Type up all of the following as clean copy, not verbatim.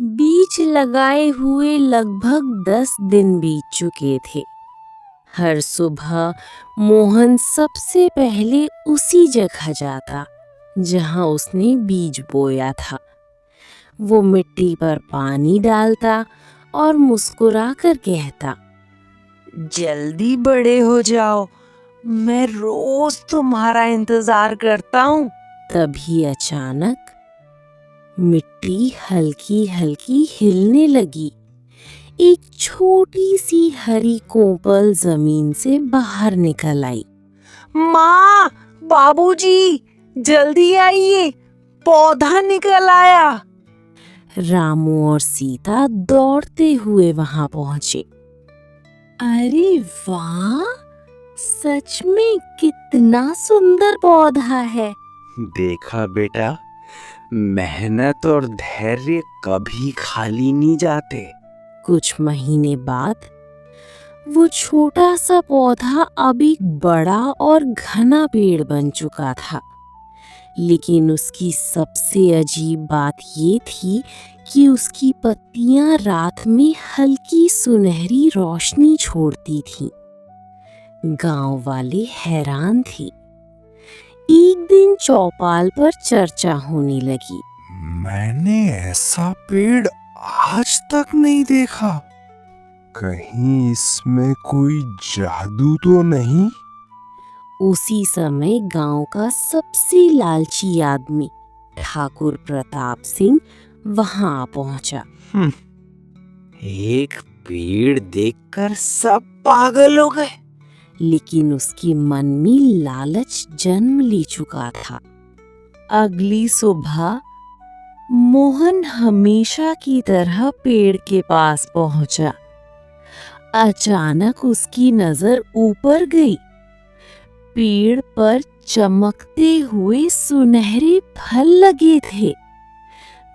बीज लगाए हुए लगभग 10 दिन बीत चुके थे। हर सुबह मोहन सबसे पहले उसी जगह जाता जहां उसने बीज बोया था। वो मिट्टी पर पानी डालता और मुस्कुराकर कहता, जल्दी बड़े हो जाओ, मैं रोज तुम्हारा इंतजार करता हूँ। तभी अचानक मिट्टी हल्की हल्की हिलने लगी। एक छोटी सी हरी कोपल जमीन से बाहर निकल आई। माँ, बाबूजी, जल्दी आइए, पौधा निकल आया। रामू और सीता दौड़ते हुए वहां पहुंचे। अरे वाह, सच में कितना सुंदर पौधा है। देखा बेटा, मेहनत और धैर्य कभी खाली नहीं जाते। कुछ महीने बाद वो छोटा सा पौधा अब एक बड़ा और घना पेड़ बन चुका था। लेकिन उसकी सबसे अजीब बात ये थी कि उसकी पत्तियां रात में हल्की सुनहरी रोशनी छोड़ती थीं। गांव वाले हैरान थे। एक दिन चौपाल पर चर्चा होने लगी। मैंने ऐसा पेड़ आज तक नहीं देखा। कहीं इसमें कोई जादू तो नहीं? उसी समय गांव का सबसे लालची आदमी ठाकुर प्रताप सिंह वहां आ पहुंचा। एक पेड़ देखकर सब पागल हो गए। लेकिन उसके मन में लालच जन्म ले चुका था। अगली सुबह मोहन हमेशा की तरह पेड़ के पास पहुंचा। अचानक उसकी नजर ऊपर गई। पेड़ पर चमकते हुए सुनहरे फल लगे थे।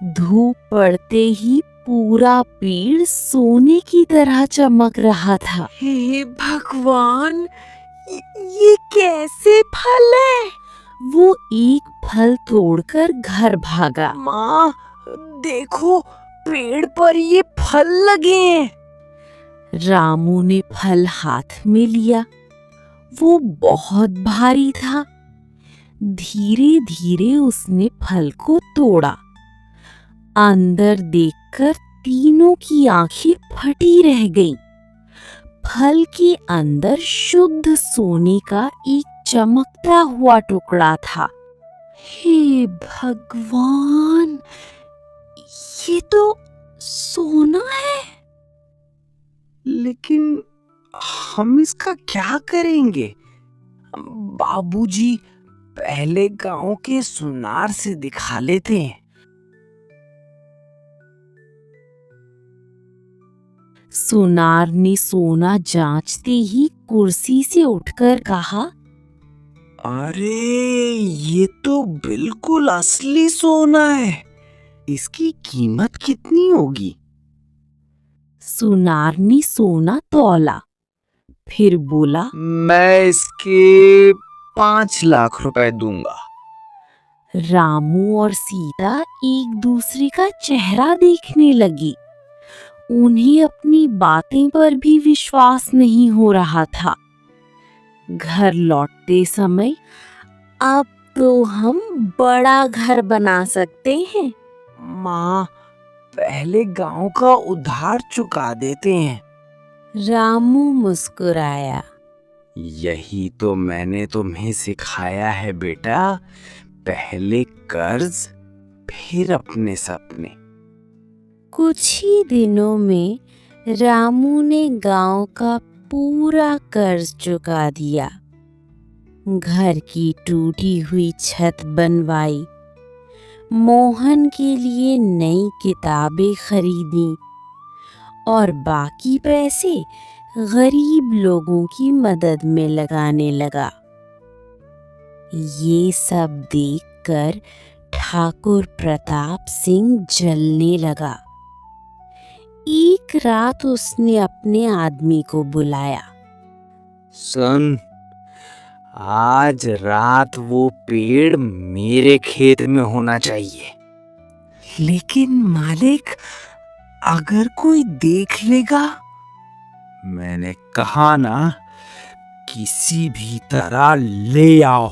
धूप पड़ते ही पूरा पेड़ सोने की तरह चमक रहा था। हे भगवान, ये कैसे फल है? वो एक फल तोड़कर घर भागा। माँ, देखो, पेड़ पर ये फल लगे हैं। रामू ने फल हाथ में लिया। वो बहुत भारी था। धीरे धीरे उसने फल को तोड़ा। अंदर देखकर तीनों की आंखें फटी रह गईं। फल के अंदर शुद्ध सोने का एक चमकता हुआ टुकड़ा था। हे भगवान, ये तो सोना है। लेकिन हम इसका क्या करेंगे? बाबूजी, पहले गांव के सुनार से दिखा लेते हैं। सुनार ने सोना जांचते ही कुर्सी से उठकर कहा, अरे, ये तो बिल्कुल असली सोना है। इसकी कीमत कितनी होगी? सुनार ने सोना तौला, फिर बोला, मैं इसके 5 लाख रुपए दूंगा। रामू और सीता एक दूसरे का चेहरा देखने लगी। उन्हें अपनी बातें पर भी विश्वास नहीं हो रहा था। घर लौटते समय, अब तो हम बड़ा घर बना सकते हैं। माँ, पहले गांव का उधार चुका देते हैं। रामू मुस्कुराया। यही तो मैंने तुम्हें सिखाया है बेटा। पहले कर्ज, फिर अपने सपने। कुछ ही दिनों में रामू ने गांव का पूरा कर्ज चुका दिया। घर की टूटी हुई छत बनवाई, मोहन के लिए नई किताबें खरीदी और बाकी पैसे गरीब लोगों की मदद में लगाने लगा। ये सब देखकर ठाकुर प्रताप सिंह जलने लगा। एक रात उसने अपने आदमी को बुलाया। सुन, आज रात वो पेड़ मेरे खेत में होना चाहिए। लेकिन मालिक, अगर कोई देख लेगा? मैंने कहा ना, किसी भी तरह ले आओ।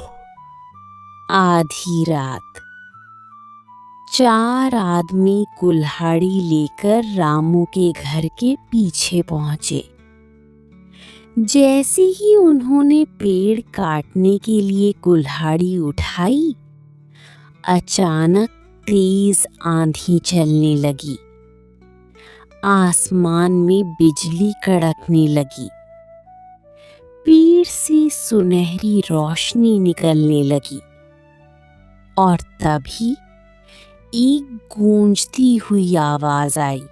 आधी रात 4 आदमी कुल्हाड़ी लेकर रामू के घर के पीछे पहुंचे। जैसे ही उन्होंने पेड़ काटने के लिए कुल्हाड़ी उठाई, अचानक तेज आंधी चलने लगी। आसमान में बिजली कड़कने लगी। पेड़ से सुनहरी रोशनी निकलने लगी और तभी एक गूंजती हुई आवाज आई।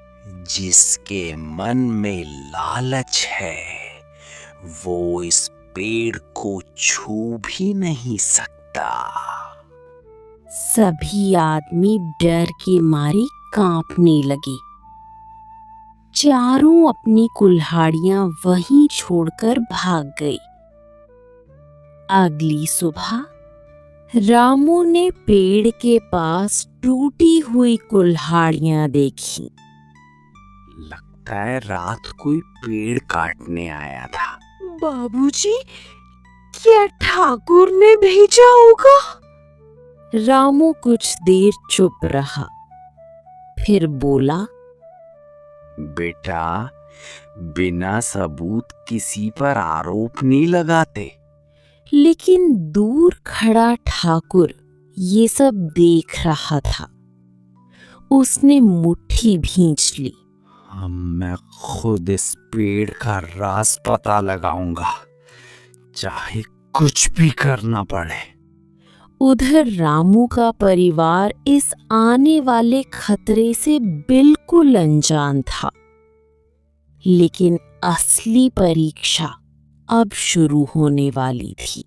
जिसके मन में लालच है, वो इस पेड़ को छू भी नहीं सकता। सभी आदमी डर के मारे कांपने लगे। चारों अपनी कुल्हाड़ियां वहीं छोड़कर भाग गए। अगली सुबह रामू ने पेड़ के पास टूटी हुई कुल्हाड़ियां देखी। लगता है रात कोई पेड़ काटने आया था। बाबूजी, क्या ठाकुर ने भेजा होगा? रामू कुछ देर चुप रहा, फिर बोला, बेटा, बिना सबूत किसी पर आरोप नहीं लगाते। लेकिन दूर खड़ा ठाकुर ये सब देख रहा था। उसने मुट्ठी भींच ली। मैं खुद इस पेड़ का राज पता लगाऊंगा, चाहे कुछ भी करना पड़े। उधर रामू का परिवार इस आने वाले खतरे से बिल्कुल अनजान था। लेकिन असली परीक्षा अब शुरू होने वाली थी।